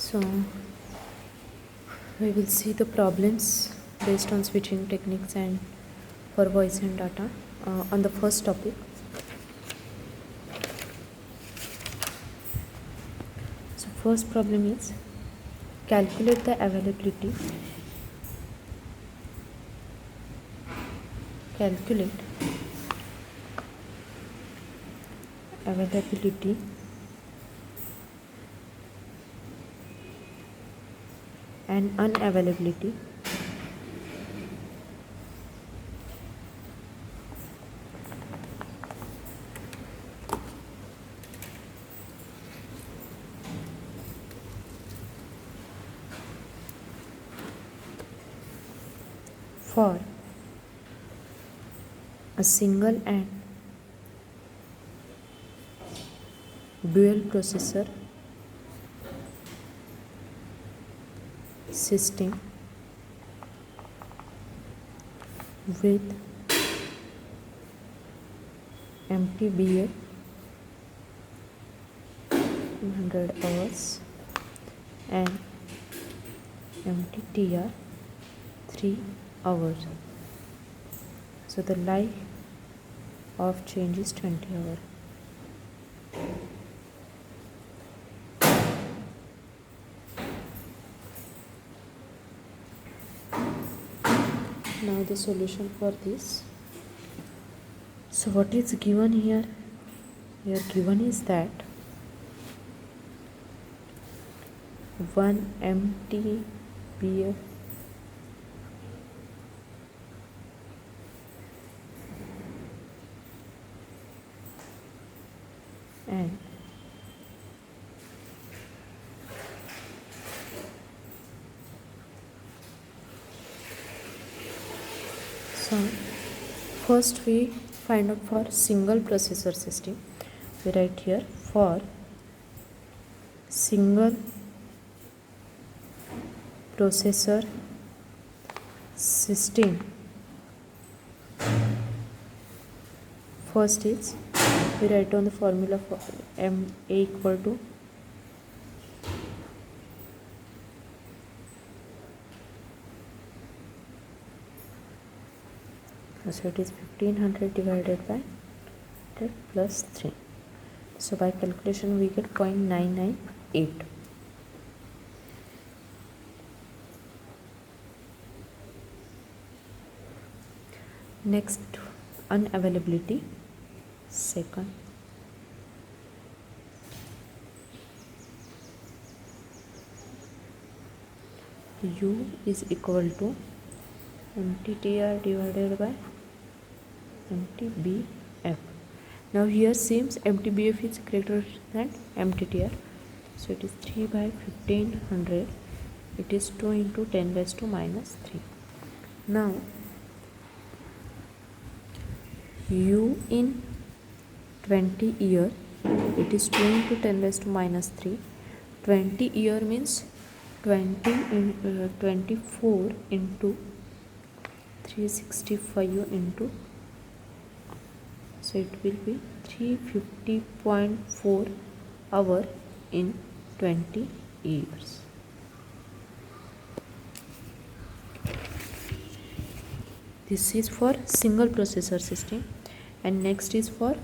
So we will see the problems based on switching techniques and for voice and data. On the first topic, so first problem is calculate the availability and unavailability for a single and dual processor system with MTBF 200 hours and MTTR 3 hours. So the life of change is 20 hours. Now the solution for this. So what is given here? Here given is that 1 MTBF and so first we find out for single processor system. We write here for single processor system. First is we write down the formula for MA equal to so it is 1500 divided by 100 plus 3. So by calculation we get 0.998. Next, unavailability. Second, U is equal to MTTR divided by MTBF. Now here seems MTBF is greater than MTTR, so it is 3 by 1500. It is 2 into 10 raised to minus 3. Now U in 20 year, it is 2 into 10 raised to minus 3. 20 year means 24 into 365 into, so it will be 350.4 hour in 20 years. This is for single processor system, and next is for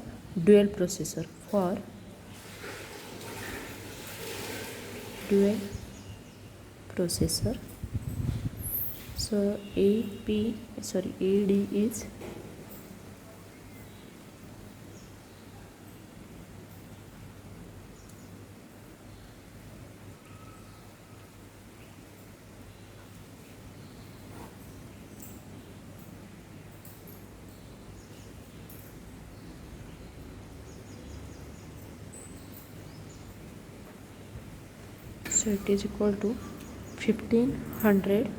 dual processor. For dual processor, so AD is so it is equal to 1500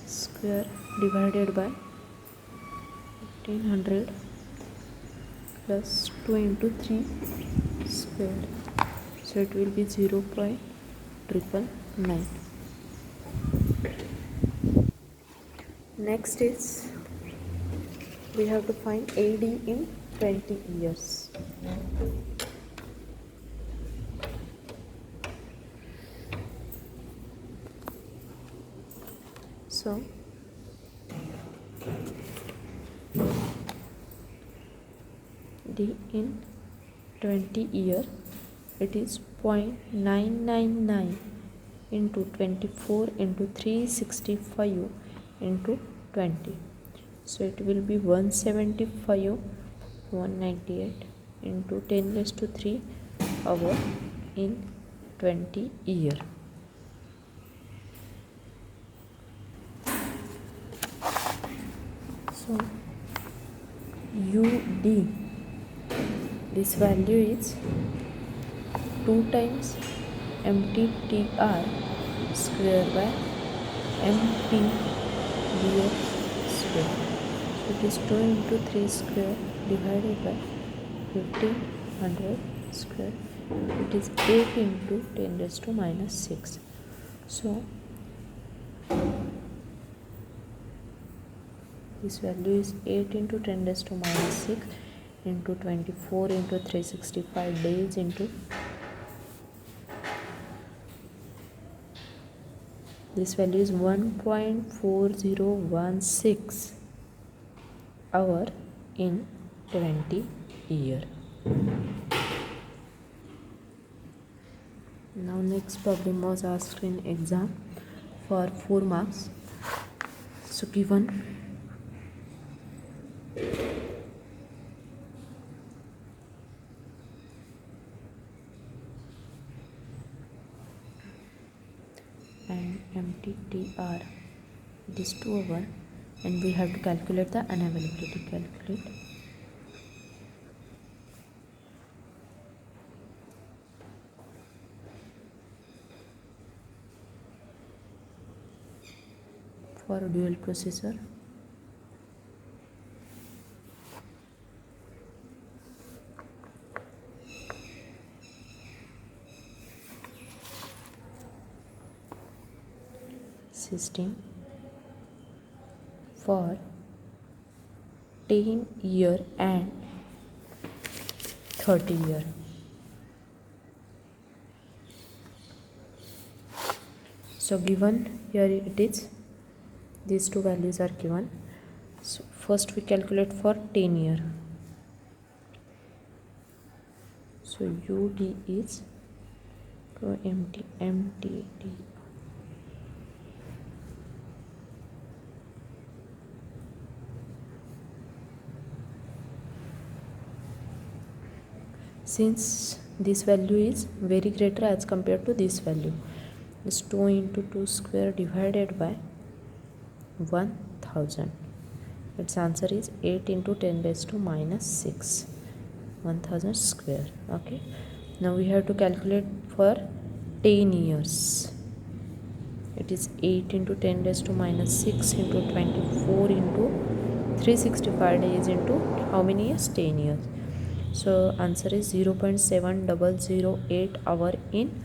square divided by 1500 plus 2 into 3 square, so it will be 0.999. Next is we have to find AD in 20 years. So in 20 year it is 0.999 into 24 into 365 into 20. So it will be 175 198 into 10 raised to 3 hour in 20 year. So UD, this value is 2 times MTTR square by MTDF square. So it is 2 into 3 square divided by 1500 square. It is 8 into 10 raised to minus 6. So this value is 8 into 10 raised to minus 6 into 24 into 365 days into this value is 1.4016 hour in 20 year. Now next problem was asked in exam for 4 marks. So given and MTTR, it is 2 hour and we have to calculate the unavailability. Calculate for dual processor. System for 10 year and 30 year. So given here it is, these two values are given. So first we calculate for 10 year. So UD is to MTD. Since this value is very greater as compared to this value, is 2 into 2 square divided by 1000. Its answer is 8 into 10 raised to minus 6, 1000 square. Okay, now we have to calculate for 10 years. It is 8 into 10 raised to minus 6 into 24 into 365 days into how many years? 10 years. So answer is 0.7008 hour in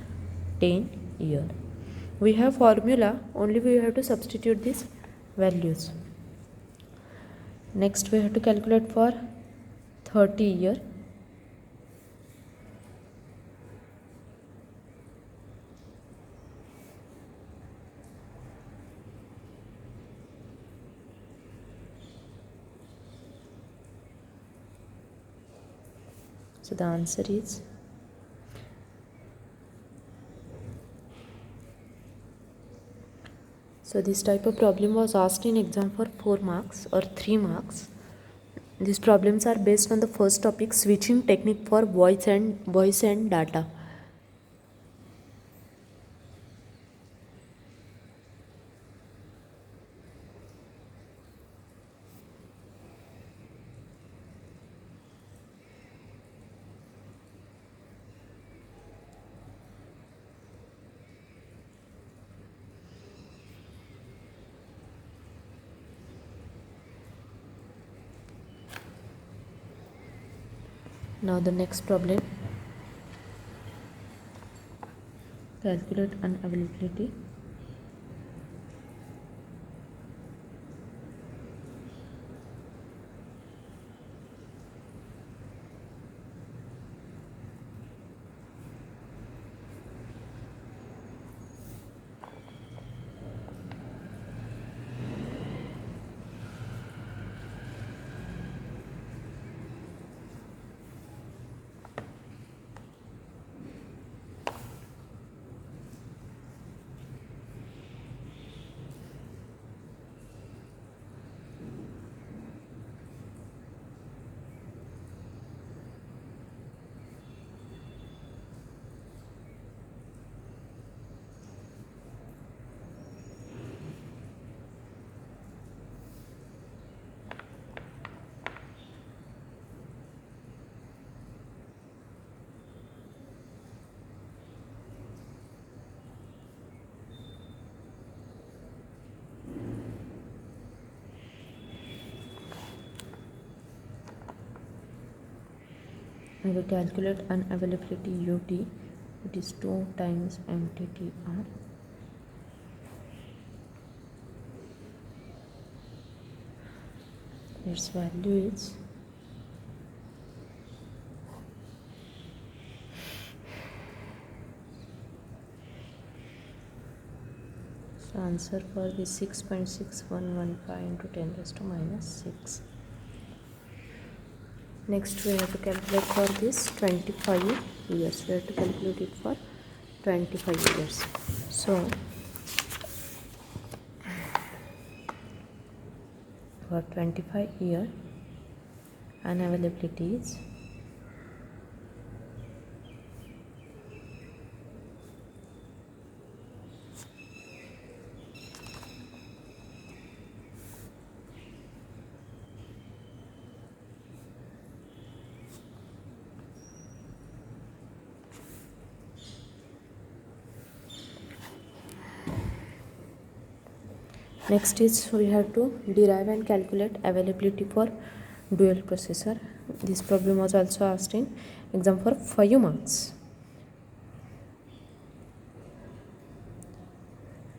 10 year. We have formula, only we have to substitute these values. Next we have to calculate for 30 year. So the answer is this type of problem was asked in exam for 4 marks or 3 marks. These problems are based on the first topic, switching technique for voice and data. Now the next problem, calculate unavailability. Now we calculate unavailability UT. It is 2 times MTTR. Its value is so answer for this 6.6115 into 10 raised to minus 6. Next we have to calculate for this 25 years. We have to calculate it for 25 years. So for 25 year unavailability is next is we have to derive and calculate availability for dual processor. This problem was also asked in exam for 5 marks.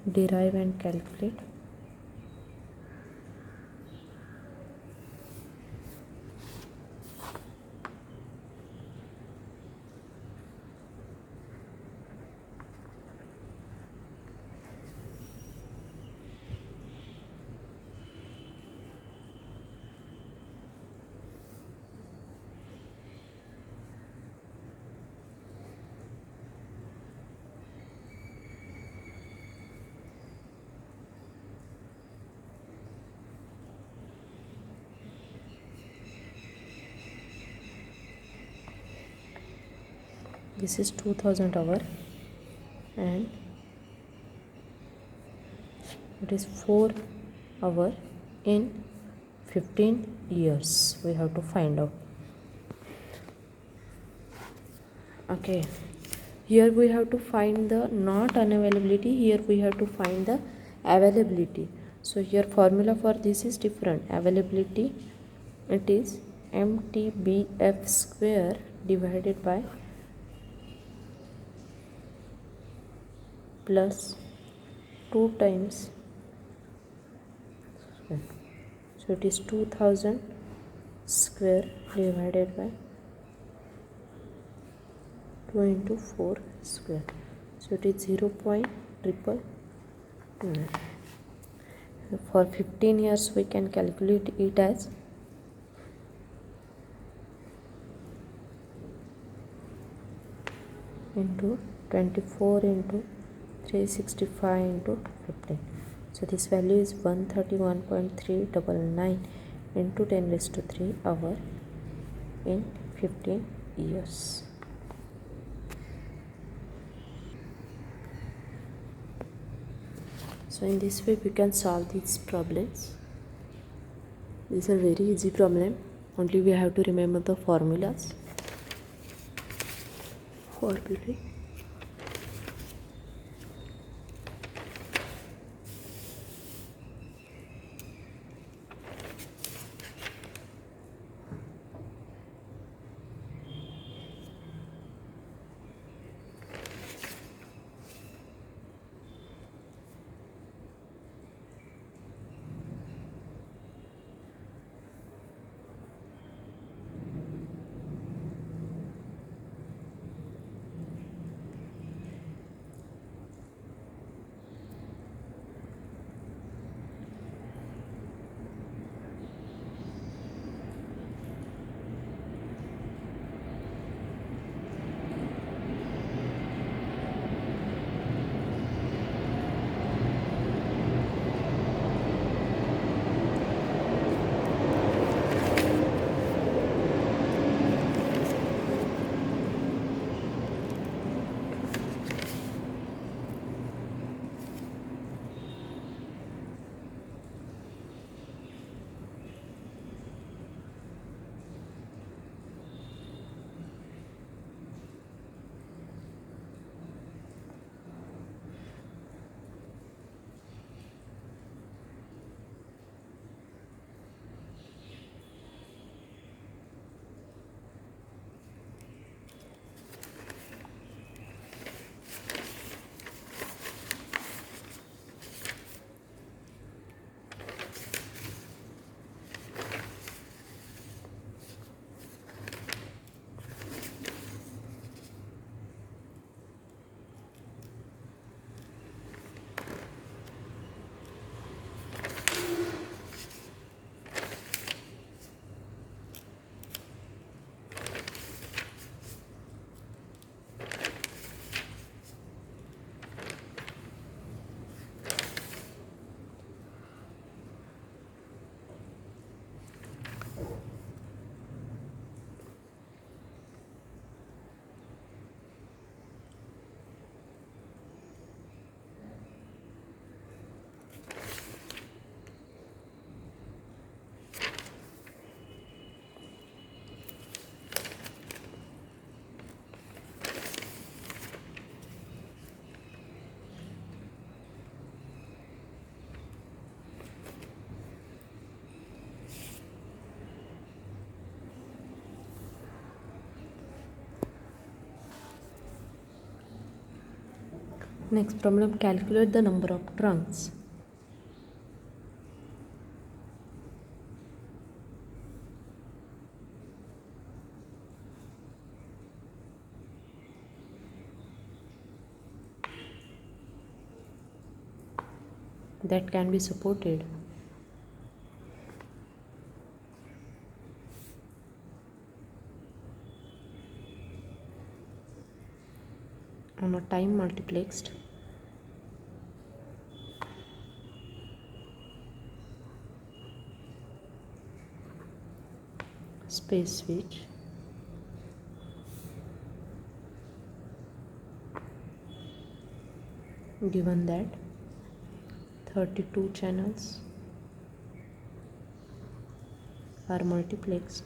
Derive and calculate this is 2000 hour and it is 4 hour in 15 years. We have to find out. Okay, here we have to find the not unavailability, here we have to find the availability. So here formula for this is different. Availability, it is MTBF square divided by plus 2 times, so it is 2000 square divided by 2 into 4 square, so it is 0.999. For 15 years we can calculate it as into 24 into 365 into 15. So this value is 131.399 into 10 raised to 3 hour in 15 years. So in this way we can solve these problems. These are very easy problem. Only we have to remember the formulas. Next problem, calculate the number of trunks. That can be supported on a time multiplexed space switch given that 32 channels are multiplexed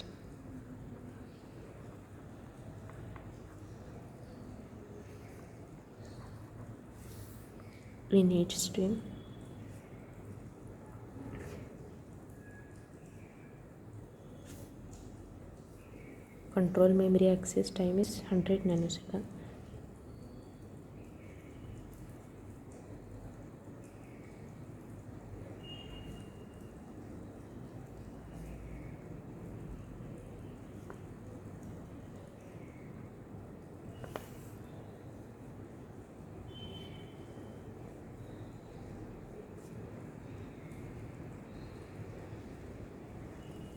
in each stream. Control memory access time is 100 nanoseconds.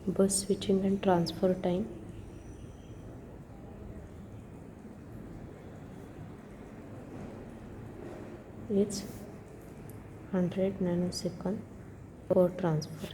Bus switching and transfer time is 100 nanosecond for transfer.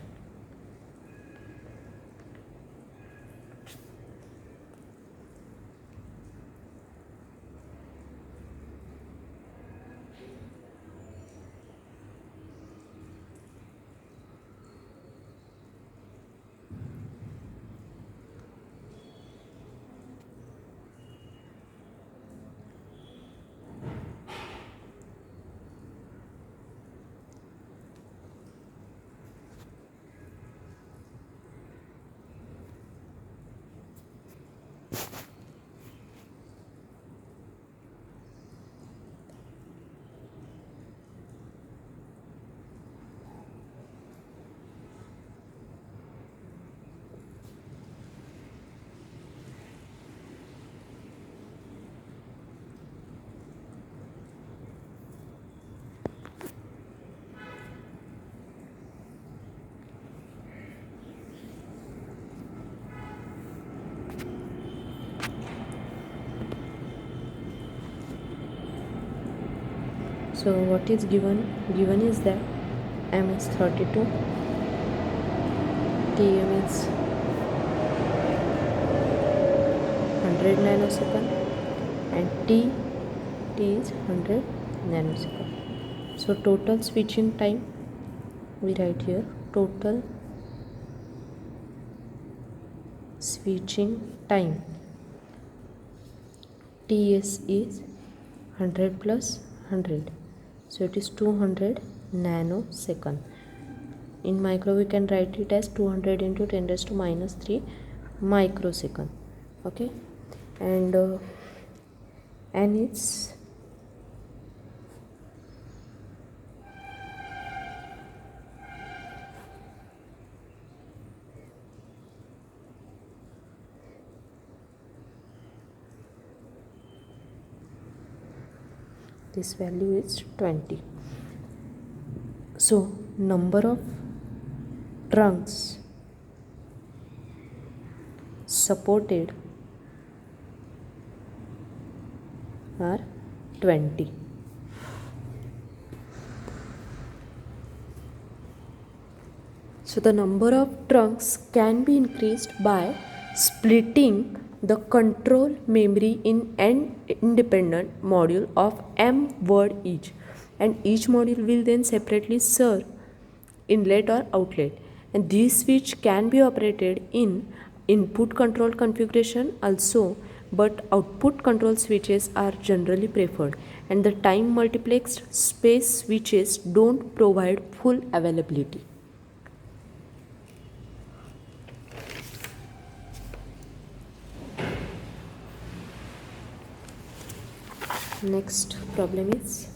So what is given? Given is that M is 32, TM is 100 nanosecond and T is 100 nanosecond. So total switching time, we write here total switching time TS is 100 plus 100. So it is 200 nanosecond. In micro we can write it as 200 into 10 raised to minus 3 microsecond. Okay, and it's this value is 20. So number of trunks supported are 20. So the number of trunks can be increased by splitting the control memory in an independent module of m word each, and each module will then separately serve inlet or outlet, and this switch can be operated in input control configuration also, but output control switches are generally preferred, and the time multiplexed space switches don't provide full availability. Next problem is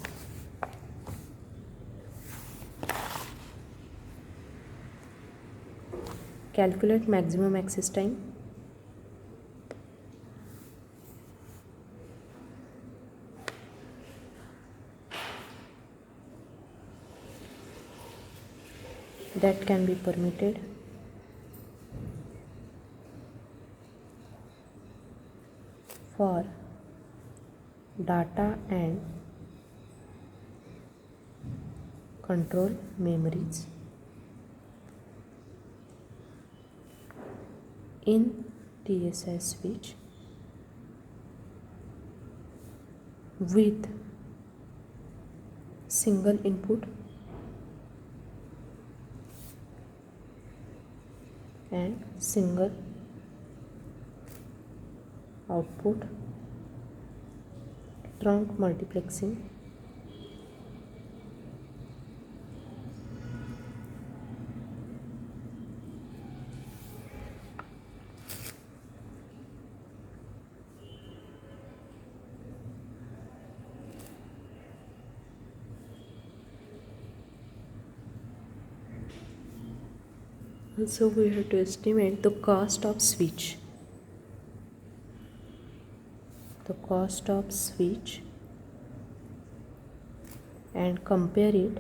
Calculate maximum access time. That can be permitted. For data and control memories in TSI switch with single input and single output trunk multiplexing also we have to estimate the cost of switch. The cost of switch and compare it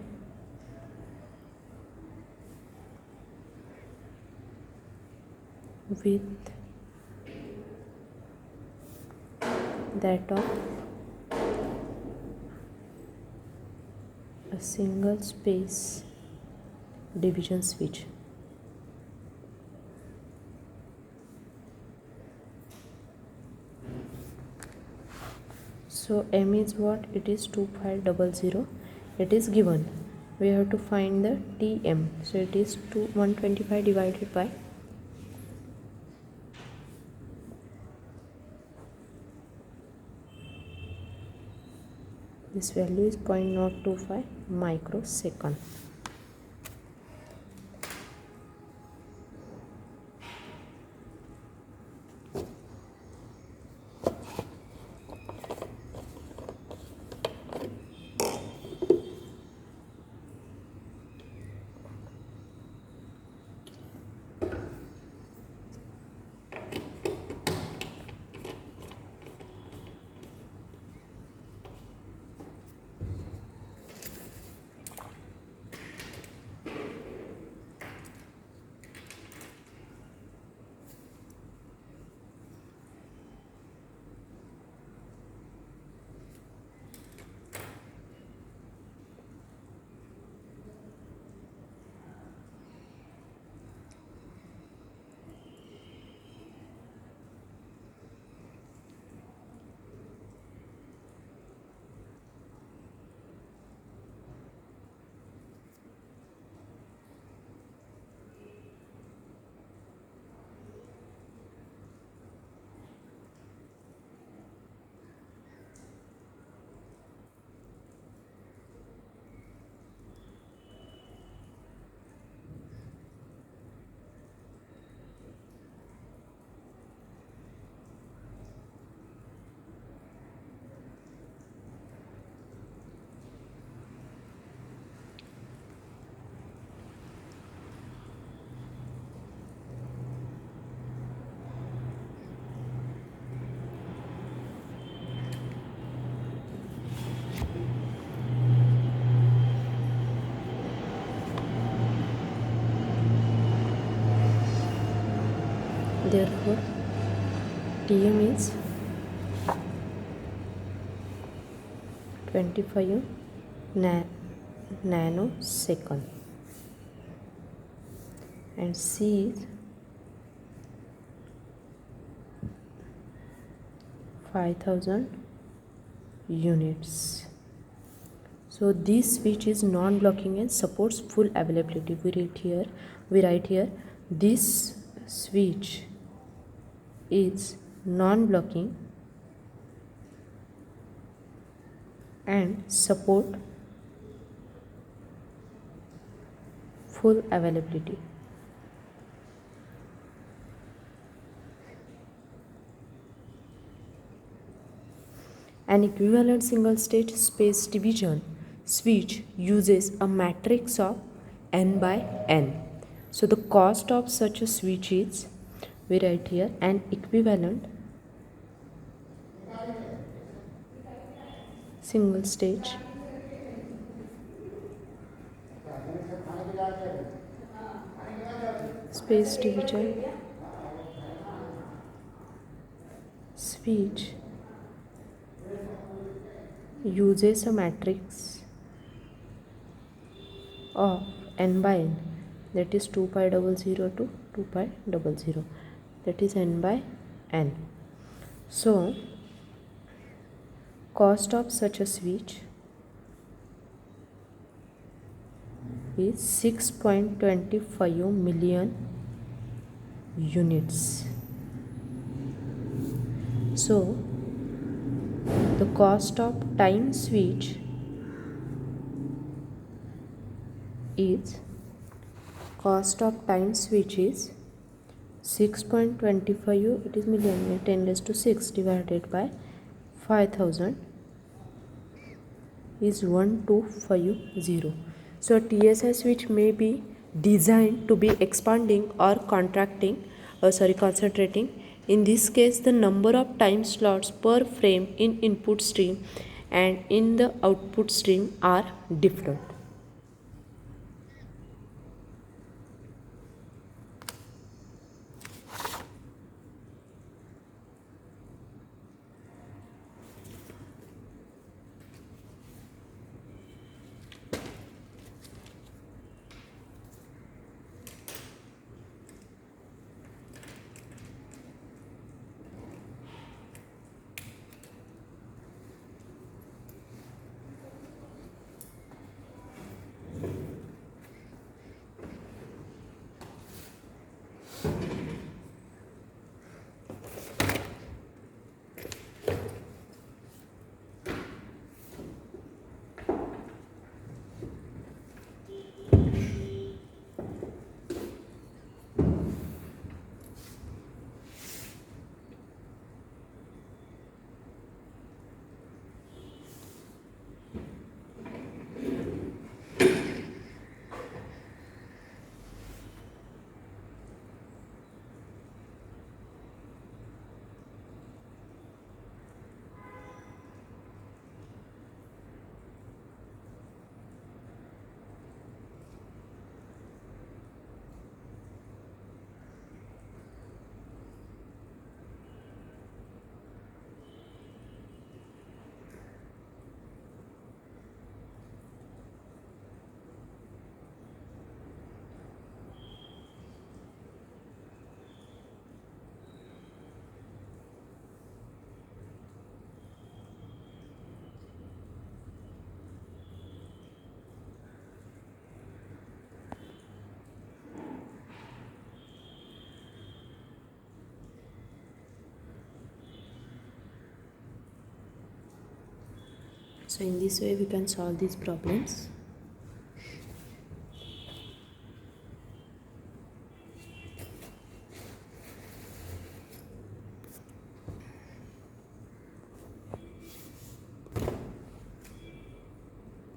with that of a single space division switch. So M is what? It is 2500. It is given. We have to find the TM. So it is 125 divided by this value is 0.025 microsecond. Therefore TM is 25 nanosecond and C is 5000 units. So this switch is non-blocking and supports full availability. We write here this switch is non-blocking and support full availability. An equivalent single stage space division switch uses a matrix of n by n. So the cost of such a switch is, we write here, an equivalent single stage space division switch uses a matrix of n by n, that is 2 pi double 0 to 2 pi double 0, that is n by n. So cost of such a switch is 6.25 million units. So the cost of time switch is 6.25, it is million, 10 raised to 6 divided by 5000 is 1250. So TSI switch may be designed to be expanding or concentrating. In this case, the number of time slots per frame in input stream and in the output stream are different. So in this way we can solve these problems.